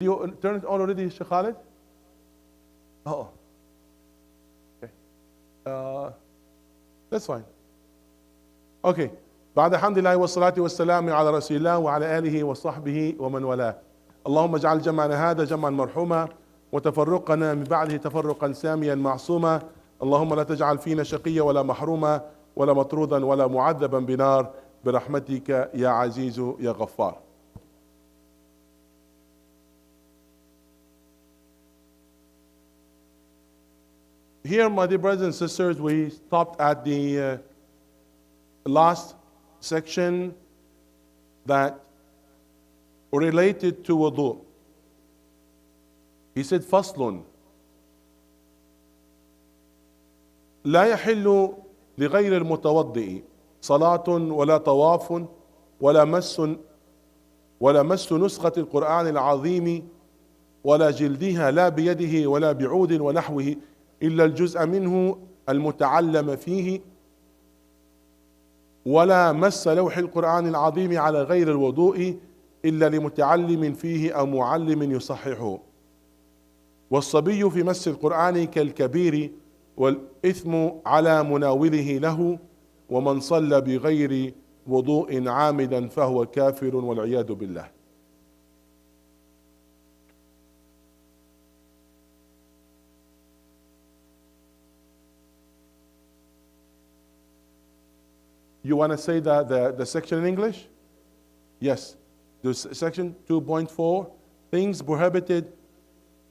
You turn it on already, Sheikh Khalid? Oh. Okay. That's fine. Okay. بعد حمد الله والصلاة والسلام على رسول الله وعلى آله وصحبه ومن والاه. اللهم اجعل جمعنا هذا جمعا مرحوما وتفرقنا من بعده تفرقا ساميا معصوما. اللهم لا تجعل فينا شقيا ولا محروما ولا مطرودا ولا معذبا بنار برحمتك يا عزيز يا غفار. Here, my dear brothers and sisters, we stopped at the last section that related to wudu. He said, فصل لا يحل لغير المتوضئ صلاة ولا طواف ولا مس نسخة القرآن العظيم ولا جلدها لا بيده ولا بعود ونحوه إلا الجزء منه المتعلم فيه ولا مس لوح القرآن العظيم على غير الوضوء إلا لمتعلم فيه أو معلم يصححه. والصبي في مس القرآن كالكبير والإثم على مناوله له ومن صلى بغير وضوء عامدا فهو كافر والعياذ بالله. You want to say the section in English? Yes. The section 2.4, things prohibited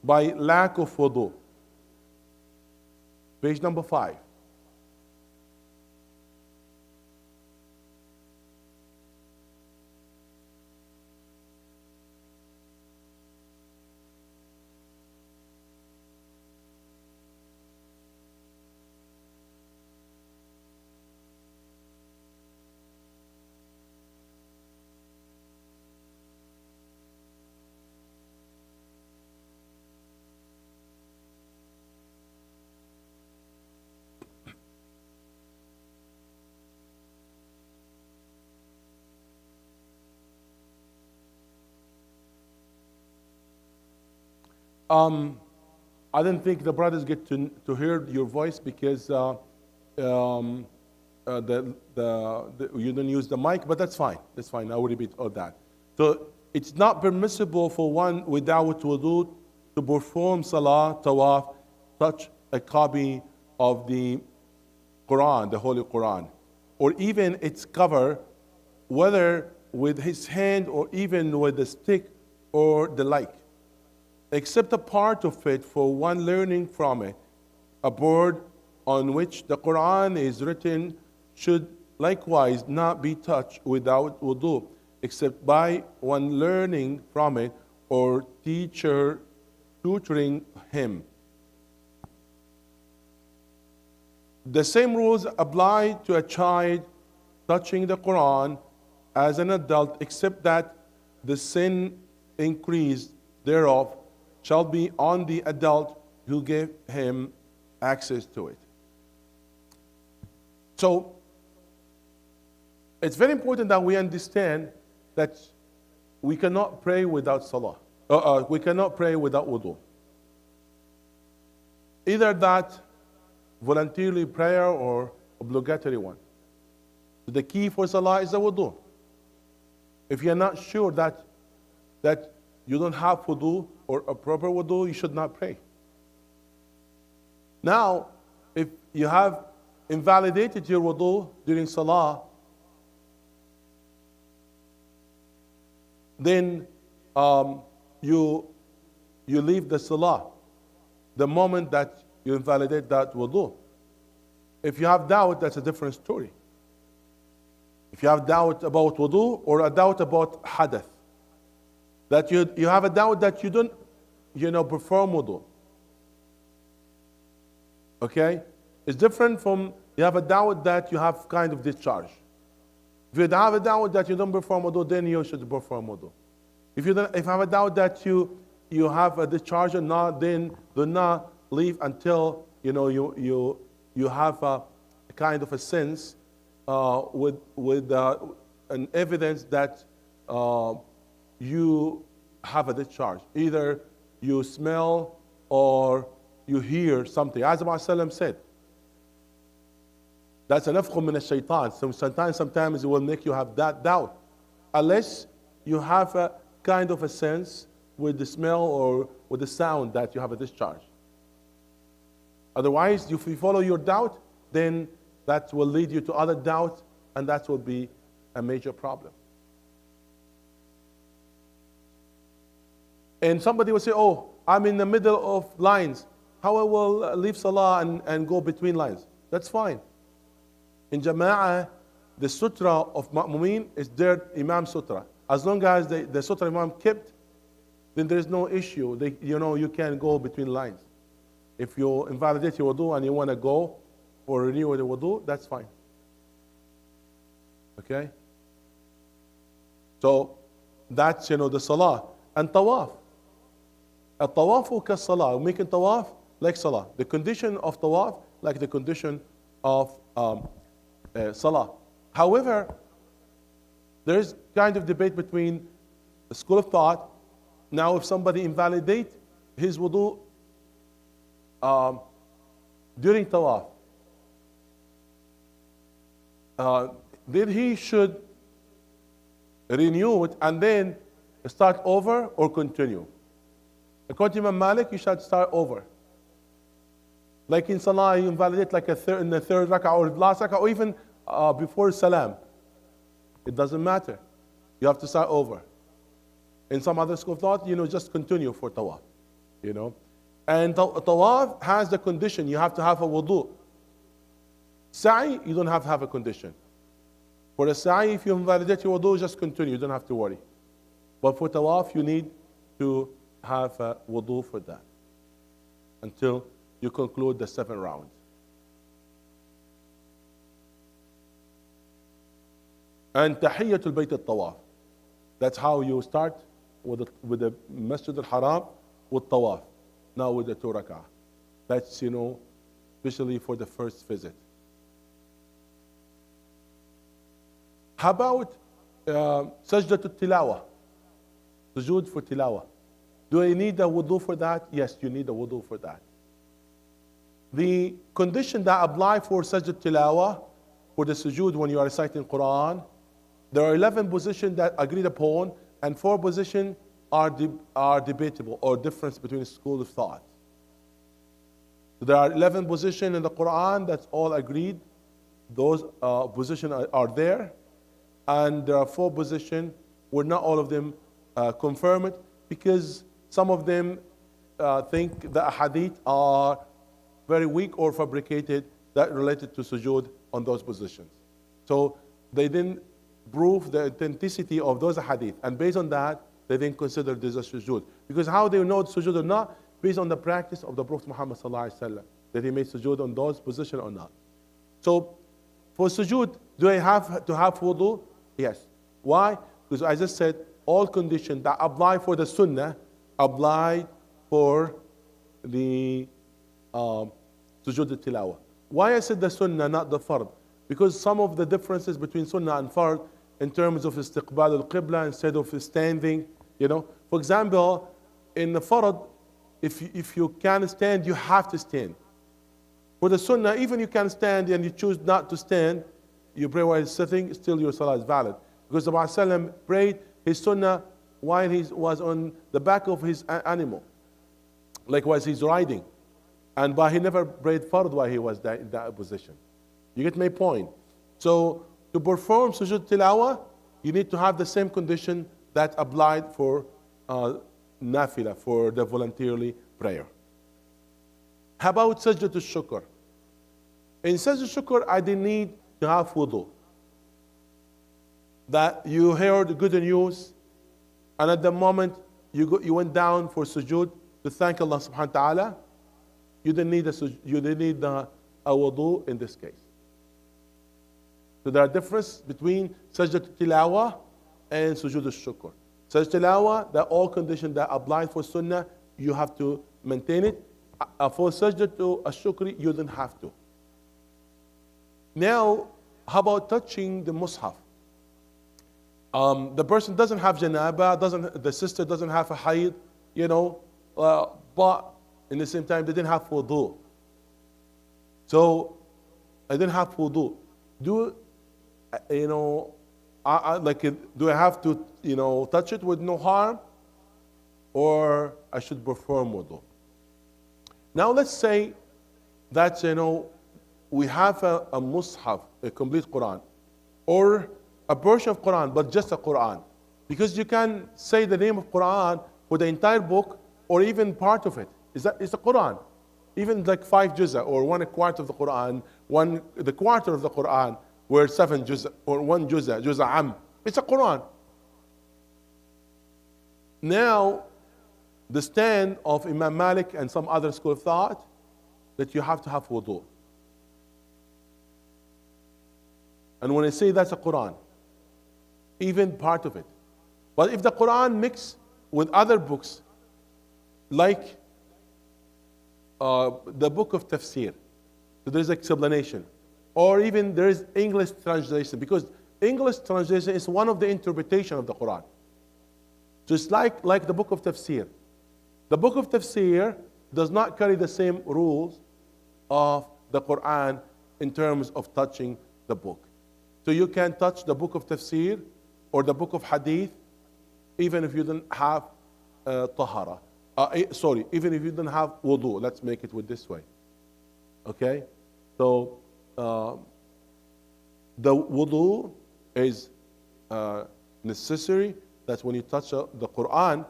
by lack of wudu. Page number 5. I didn't think the brothers get to hear your voice because you don't use the mic, but that's fine. That's fine. I will repeat all that. So it's not permissible for one without wudu to perform salah, tawaf, touch a copy of the Quran, the Holy Quran, or even its cover, whether with his hand or even with a stick or the like, except a part of it for one learning from it. A board on which the Quran is written should likewise not be touched without wudu, except by one learning from it or teacher tutoring him. The same rules apply to a child touching the Quran as an adult, except that the sin increase thereof shall be on the adult who gave him access to it. So, it's very important that we understand that we cannot pray without salah. We cannot pray without wudu. Either that voluntarily prayer or obligatory one. The key for salah is the wudu. If you're not sure that you don't have wudu or a proper wudu, you should not pray. Now, if you have invalidated your wudu during salah, then you leave the salah the moment that you invalidate that wudu. If you have doubt, that's a different story. If you have doubt about wudu or a doubt about hadath, that you have a doubt that you don't, perform wudu. Okay? It's different from you have a doubt that you have kind of discharge. If you have a doubt that you don't perform wudu, then you should perform wudu. If you have a doubt that you have a discharge or not, then do not leave until you have a kind of a sense with an evidence that you have a discharge. Either you smell or you hear something. As the Prophet said, that's a nafkhun min ash-shaytan. So sometimes it will make you have that doubt. Unless you have a kind of a sense with the smell or with the sound that you have a discharge. Otherwise, if you follow your doubt, then that will lead you to other doubts, and that will be a major problem. And somebody will say, oh, I'm in the middle of lines. How I will leave Salah and go between lines? That's fine. In Jama'ah, the sutra of Ma'mumeen is their Imam sutra. As long as the sutra Imam kept, then there is no issue. You can go between lines. If you invalidate your wudu and you want to go or renew the wudu, that's fine. Okay? So that's, the salah. And tawaf. At-tawafu ka-salah. Making tawaf like salah. The condition of tawaf like the condition of salah. However, there is kind of debate between the school of thought. Now, if somebody invalidate his wudu during tawaf, then he should renew it and then start over or continue. According to Imam Malik, you should start over. Like in Salah, you invalidate like in the third rak'ah or last rak'ah or even before salam. It doesn't matter. You have to start over. In some other school of thought, just continue for tawaf. And tawaf has the condition, you have to have a wudu. Sa'i, you don't have to have a condition. For a sa'i, if you invalidate your wudu, just continue, you don't have to worry. But for tawaf, you need to have a wudu for that until you conclude the 7th round. And tahiyyatul bayt al-tawaf. That's how you start with the Masjid al-Haram with tawaf. Now with the 2 rak'ah. That's, especially for the first visit. How about sajdatul tilawa? Sujood for tilawa. Do I need a wudu for that? Yes, you need a wudu for that. The condition that apply for sajdatul tilawa, for the sujood when you are reciting Quran, there are 11 positions that agreed upon, and 4 positions are debatable or difference between school of thought. So there are 11 positions in the Quran that's all agreed. Those positions are there. And there are 4 positions where not all of them confirm it, because some of them think the hadith are very weak or fabricated that related to sujood on those positions. So they didn't prove the authenticity of those hadith. And based on that, they didn't consider this a sujood. Because how they know it's sujood or not? Based on the practice of the Prophet Muhammad ﷺ, that he made sujood on those positions or not. So for sujood, do I have to have wudu? Yes. Why? Because I just said all conditions that apply for the sunnah apply for the sujood al-tilawa. Why I said the sunnah, not the fard? Because some of the differences between sunnah and fard in terms of istiqbal al-qibla instead of standing, For example, in the fard, if you can stand, you have to stand. For the sunnah, even you can stand and you choose not to stand, you pray while sitting, still your salah is valid. Because the Prophet prayed his sunnah while he was on the back of his animal. Likewise, he's riding. But he never prayed fard while he was in that position. You get my point? So, to perform sujood tilawa, you need to have the same condition that applied for nafila, for the voluntarily prayer. How about sajdatul shukr? In sajdatul shukr, I didn't need to have wudu. That you heard good news, and at the moment you went down for sujood to thank Allah subhanahu wa ta'ala, you didn't need a wudu in this case. So there are differences between sajdatul tilawa and sujood al-shukr. Sajdatul tilawa, that all conditions that apply for sunnah, you have to maintain it. For sajdatul al-shukr, you don't have to. Now, how about touching the mushaf? The person doesn't have janaba, the sister doesn't have a hayd, you know, but in the same time they didn't have wudu. So I didn't have wudu. Do you know? Do I have to, you know, touch it with no harm, or I should perform wudu? Now let's say that, you know, we have a mushaf, a complete Quran, or a portion of Quran, but just a Quran, because you can say the name of Quran for the entire book or even part of it. It's a Quran, even like 5 juz'a or 1/4 of the Quran, the quarter of the Quran, where 7 juz'a or 1 juz'a am. It's a Quran. Now, the stand of Imam Malik and some other school of thought that you have to have wudu. And when I say that's a Quran, even part of it. But if the Quran mixed with other books, like the book of tafsir, so there's explanation, or even there is English translation, because English translation is one of the interpretation of the Quran. Just like the book of tafsir. The book of tafsir does not carry the same rules of the Quran in terms of touching the book. So you can touch the book of tafsir or the book of hadith even if you don't have tahara. Even if you don't have wudu. Let's make it with this way. Okay? So the wudu is necessary. That's when you touch the Quran,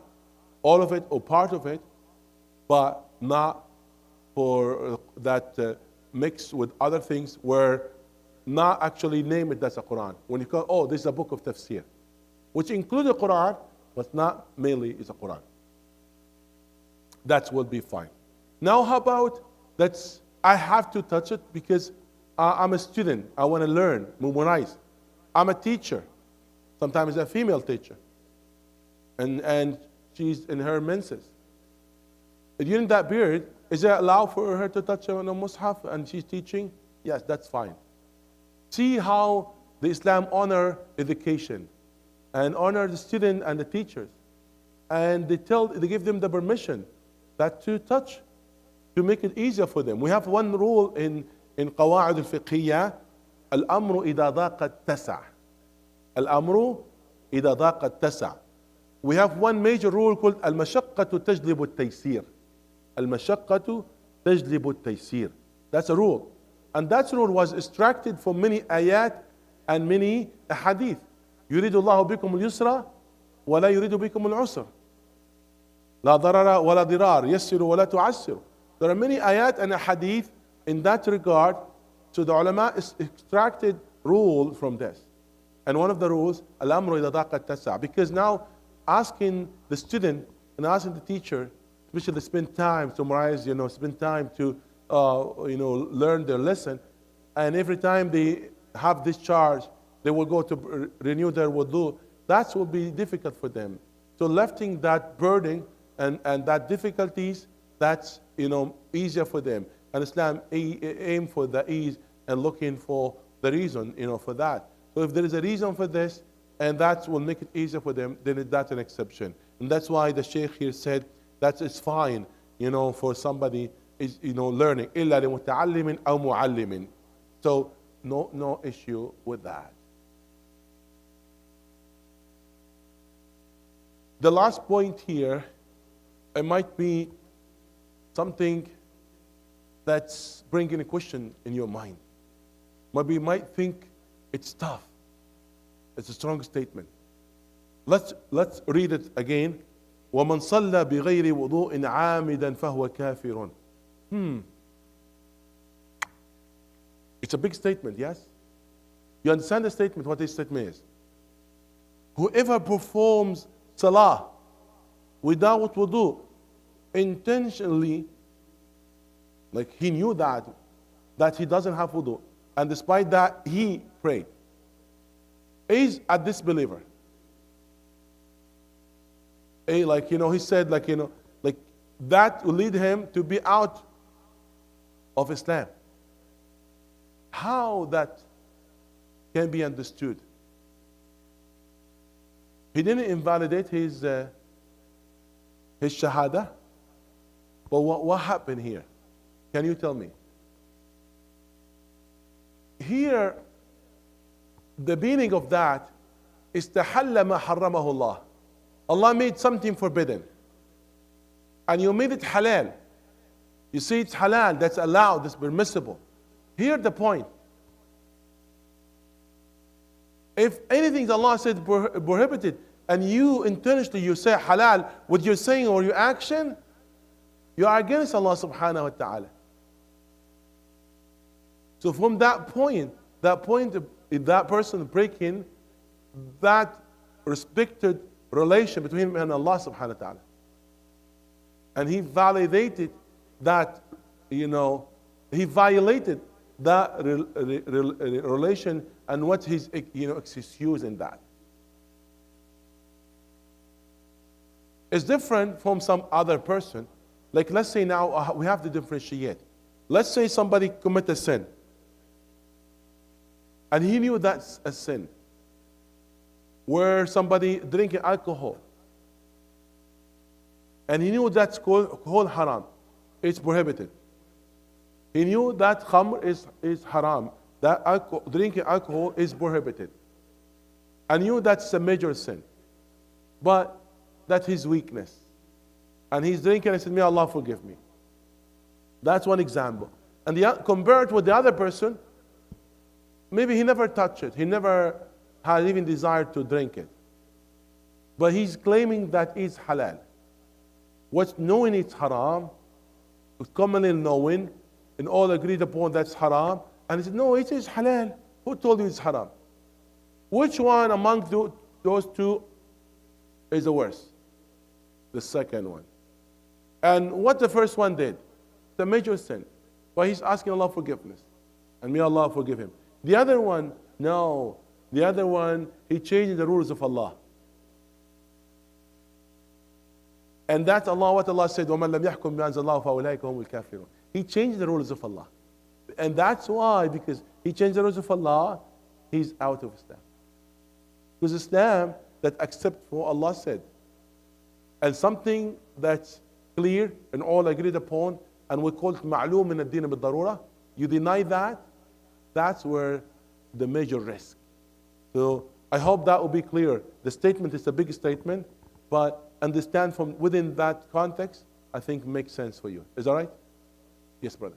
all of it or part of it, but not for that mixed with other things where not actually name it as a Quran. When you call, this is a book of tafsir, which includes the Quran, but not mainly is a Quran. That will be fine. Now how about that I have to touch it because I'm a student, I want to learn, memorize. I'm a teacher, sometimes a female teacher, and she's in her menses. During that period, is it allowed for her to touch on a mushaf and she's teaching? Yes, that's fine. See how the Islam honor education and honor the student and the teachers. And they give them the permission that to touch, to make it easier for them. We have one rule in قواعد الفقهية, الأمر إذا ضاق اتسع. الأمر إذا ضاق اتسع. We have one major rule called المشقة تجلب التيسير. المشقة تجلب التيسير. That's a rule. And that rule was extracted from many ayat and many hadith. يريد الله بكم اليسر ولا يريد بكم العسر. لا ضرر ولا ضرار يسر ولا تعسر. There are many ayat and hadith in that regard. So the ulama extracted rule from this. And one of the rules, الأمر إذا ضاق اتسع. Because now asking the student and asking the teacher, especially spend time to memorize, spend time to learn their lesson, and every time they have discharge, they will go to renew their wudu. That will be difficult for them. So lifting that burden and that difficulties, that's easier for them. And Islam aim for the ease and looking for the reason for that. So if there is a reason for this, and that will make it easier for them, then that's an exception. And that's why the Shaykh here said that it's fine, for somebody is learning. إِلَّا لِمُتَعَلِّمٍ أَوْ مُعَلِّمٍ. So no issue with that. The last point here, it might be something that's bringing a question in your mind. Maybe you might think it's tough. It's a strong statement. Let's read it again. وَمَنْ صَلَّى بِغَيْرِ وُضُوءٍ عَامِدًا فَهُوَ كَافِرٌ. It's a big statement, yes? You understand the statement, what this statement is? Whoever performs salah without wudu, intentionally, like he knew that he doesn't have wudu, and despite that he prayed, is a disbeliever. He said, that will lead him to be out of Islam. How that can be understood? He didn't invalidate his shahada. But what happened here? Can you tell me? Here, the meaning of that is تَحَلَّ مَا حَرَّمَهُ اللَّهِ. Allah made something forbidden. And you made it halal. You see, it's halal, that's allowed, that's permissible. Here the point. If anything Allah said prohibited, and you intentionally you say halal with your saying or your action, you are against Allah subhanahu wa ta'ala. So from that point, that person breaking that respected relation between him and Allah subhanahu wa ta'ala. And he validated that, he violated that relation and what his excuse in that. It's different from some other person. Like let's say now we have to differentiate. Let's say somebody commit a sin. And he knew that's a sin. Where somebody drinking alcohol. And he knew that's called haram. It's prohibited. He knew that khamr is haram. That drinking alcohol is prohibited. And knew that's a major sin. But that's his weakness. And he's drinking and said, may Allah forgive me. That's one example. And compared with the other person, maybe he never touched it. He never had even desired to drink it. But he's claiming that it's halal. What's knowing it's haram, commonly knowing, and all agreed upon that's haram. And he said, no, it is halal. Who told you it's haram? Which one among those two is the worst? The second one. And what the first one did, the major sin. But he's asking Allah forgiveness. And may Allah forgive him. The other one, no. The other one, he changed the rules of Allah. And that's Allah, what Allah said, وَمَنْ لَمْ يَحْكُمْ بِأَنزَلَ اللَّهُ فَأُولَٰئِكَ هُمُ الْكَافِرُونَ. He changed the rules of Allah. And that's why, because he changed the rules of Allah, he's out of Islam. Because Islam that accepts what Allah said. And something that's clear and all agreed upon, and we call it ma'loom min ad-din bil-darura, you deny that, that's where the major risk. So I hope that will be clear. The statement is a big statement, but understand from within that context, I think makes sense for you. Is that right? Yes, brother.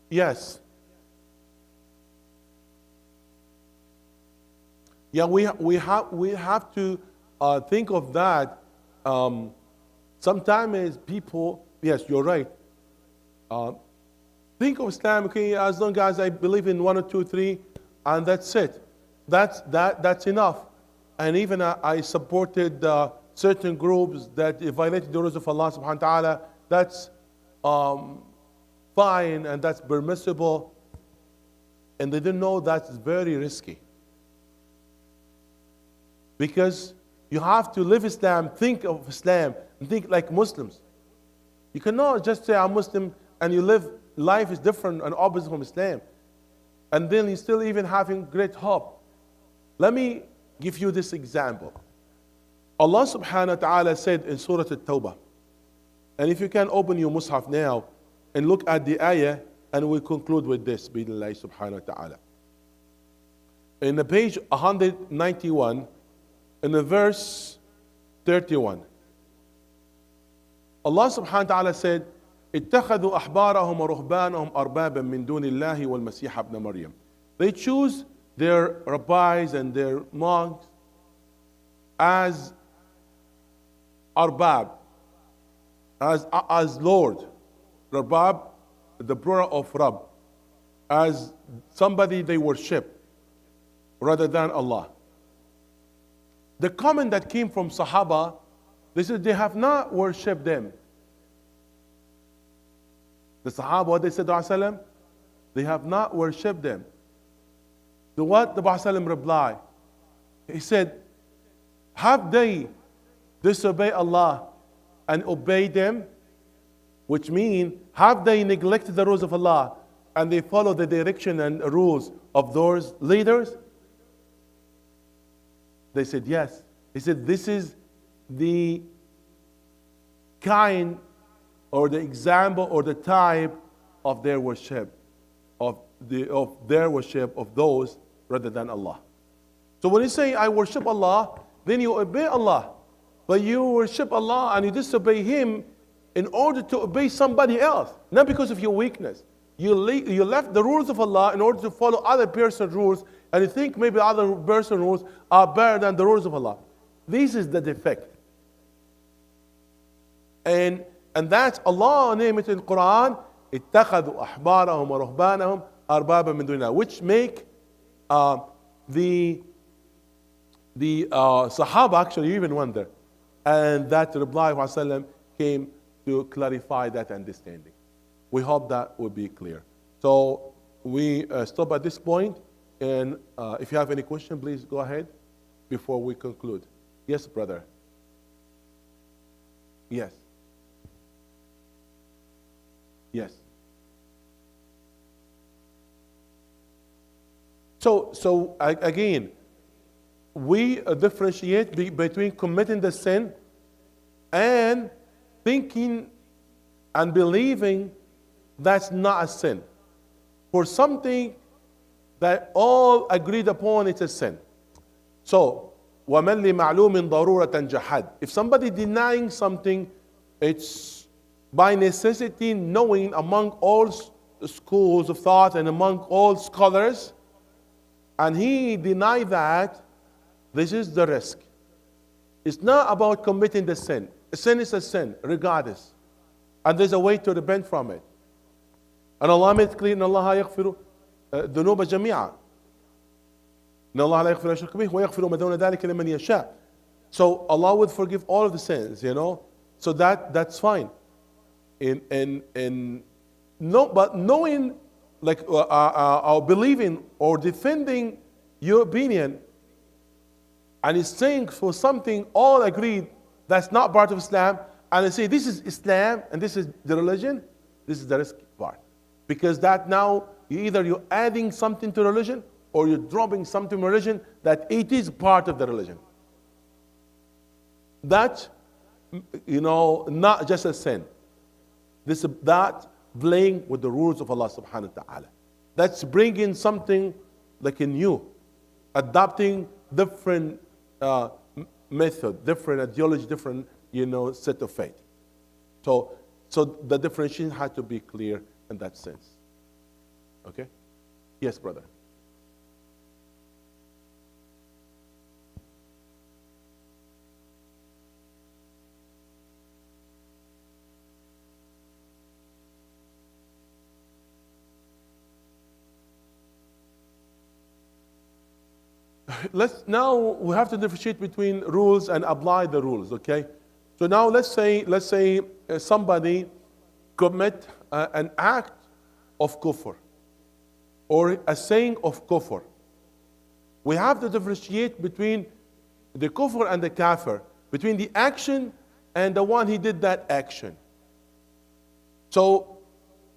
Yes. Yeah, we have to think of that. Sometimes people, yes, you're right. Think of Islam, okay, as long as I believe in 1 or 2, 3, and that's it. That's enough. And even I supported certain groups that violated the rules of Allah subhanahu wa ta'ala. That's fine and that's permissible. And they didn't know that's very risky. Because you have to live Islam, think of Islam, and think like Muslims. You cannot just say I'm Muslim and you live, life is different and opposite from Islam. And then you're still even having great hope. Let me give you this example. Allah subhanahu wa ta'ala said in Surah At-Tawbah, and if you can open your Mus'haf now and look at the ayah, and we'll conclude with this, bi'idhnillahi subhanahu wa ta'ala. In the page 191, in the verse 31, Allah subhanahu wa ta'ala said, اتخذوا أحبارهم ورهبانهم أربابا من دون الله والمسيح ابن مريم. They choose their rabbis and their monks as arbab, as Lord. Rabab, the plural of Rab, as somebody they worship rather than Allah. The comment that came from Sahaba, they said they have not worshipped them. The Sahaba, what they said to Rasulullah, they have not worshipped them. To what the Prophet replied? He said, have they disobey Allah and obey them, which mean have they neglected the rules of Allah and they follow the direction and rules of those leaders? They said yes. He said this is the kind or the example or the type of their worship, of their worship of those rather than Allah. So when you say I worship Allah, then you obey Allah. But you worship Allah and you disobey Him in order to obey somebody else, not because of your weakness. You left the rules of Allah in order to follow other person's rules, and you think maybe other person's rules are better than the rules of Allah. This is the defect. And that's Allah named it in Quran, اتخذوا أحبارهم ورهبانهم أربابا من دون الله, which make the Sahaba actually even wonder. And that reply of Rasulullah came to clarify that understanding. We hope that will be clear. So we stop at this point, and if you have any question, please go ahead before we conclude. Yes, brother. Yes. Yes. So again, we differentiate between committing the sin and thinking and believing that's not a sin. For something that all agreed upon, it's a sin. So, وَمَنْ لِمَعْلُومٍ ضَرُورَةً جَحَدٍ. If somebody denying something, it's by necessity knowing among all schools of thought and among all scholars, and he denied that, this is the risk. It's not about committing the sin. A sin is a sin, regardless. And there's a way to repent from it. And Allah made it clear, إِنَّ اللَّهَ يَغْفِرُ الذُّنُوبَ جَمِيعًا. إِنَّ اللَّهَ لَا يَغْفِرُ الشِّرْكَ بِهِ وَيَغْفِرُ مَا دُونَ ذَلِكَ لِمَنْ يَشَاءُ. So Allah would forgive all of the sins, you know. So that's fine. But knowing, like, or believing or defending your opinion, and he's saying for something all agreed that's not part of Islam, and they say this is Islam and this is the religion, this is the risky part. Because that now, either you're adding something to religion or you're dropping something to religion that it is part of the religion. That, you know, not just a sin. That playing with the rules of Allah subhanahu wa ta'ala. That's bringing something like a new, adopting different method, different ideology, different, you know, set of faith. So the differentiation had to be clear in that sense. Okay? Yes, brother. Now we have to differentiate between rules and apply the rules, okay? So now let's say somebody commit an act of kufr or a saying of kufr. We have to differentiate between the kufr and the kafir, between the action and the one he did that action. So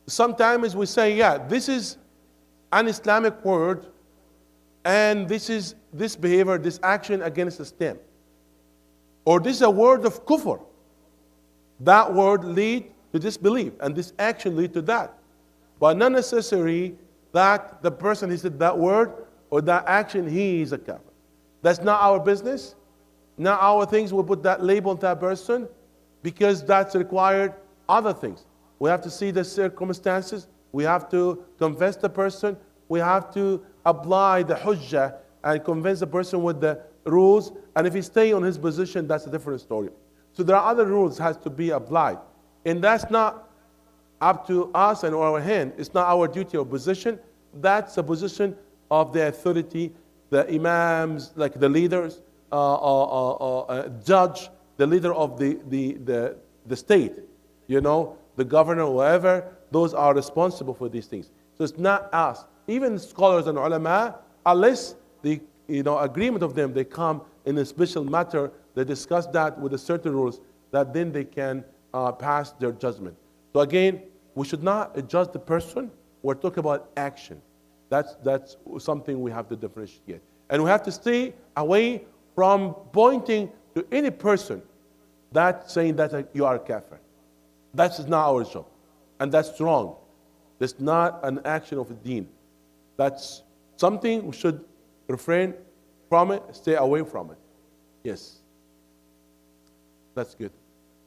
sometimes we say, yeah, this is an Islamic word, and this behavior, this action against Islam. Or this is a word of kufr. That word lead to disbelief, and this action lead to that. But not necessarily that the person who said that word or that action, he is a kafir. That's not our business. Not our things. We put that label on that person because that's required other things. We have to see the circumstances. We have to convince the person. We have to apply the hujjah and convince the person with the rules. And if he stay on his position, that's a different story. So there are other rules has to be applied. And that's not up to us and our hand. It's not our duty or position. That's a position of the authority, the imams, like the leaders, judge, the leader of the state, you know, the governor, whoever, those are responsible for these things. So it's not us. Even scholars and ulama, unless the agreement of them, they come in a special matter they discuss that with a certain rules that then they can pass their judgment. So again, we should not judge the person. We're talking about action. That's something we have to differentiate. And we have to stay away from pointing to any person that's saying that you are a kafir. That's not our job. And that's wrong. That's not an action of the deen. That's something we should refrain from it, stay away from it. Yes. That's good.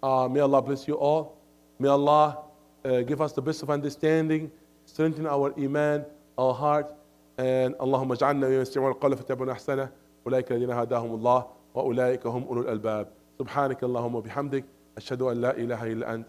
May Allah bless you all. May Allah give us the best of understanding, strengthen our iman, our heart, and اللهم اجعلنا يستمعون القول فيتبعون احسنه اولئك الذين هداهم الله واولئك هم اولو الالباب. سبحانك اللهم وبحمدك اشهد ان لا اله الا انت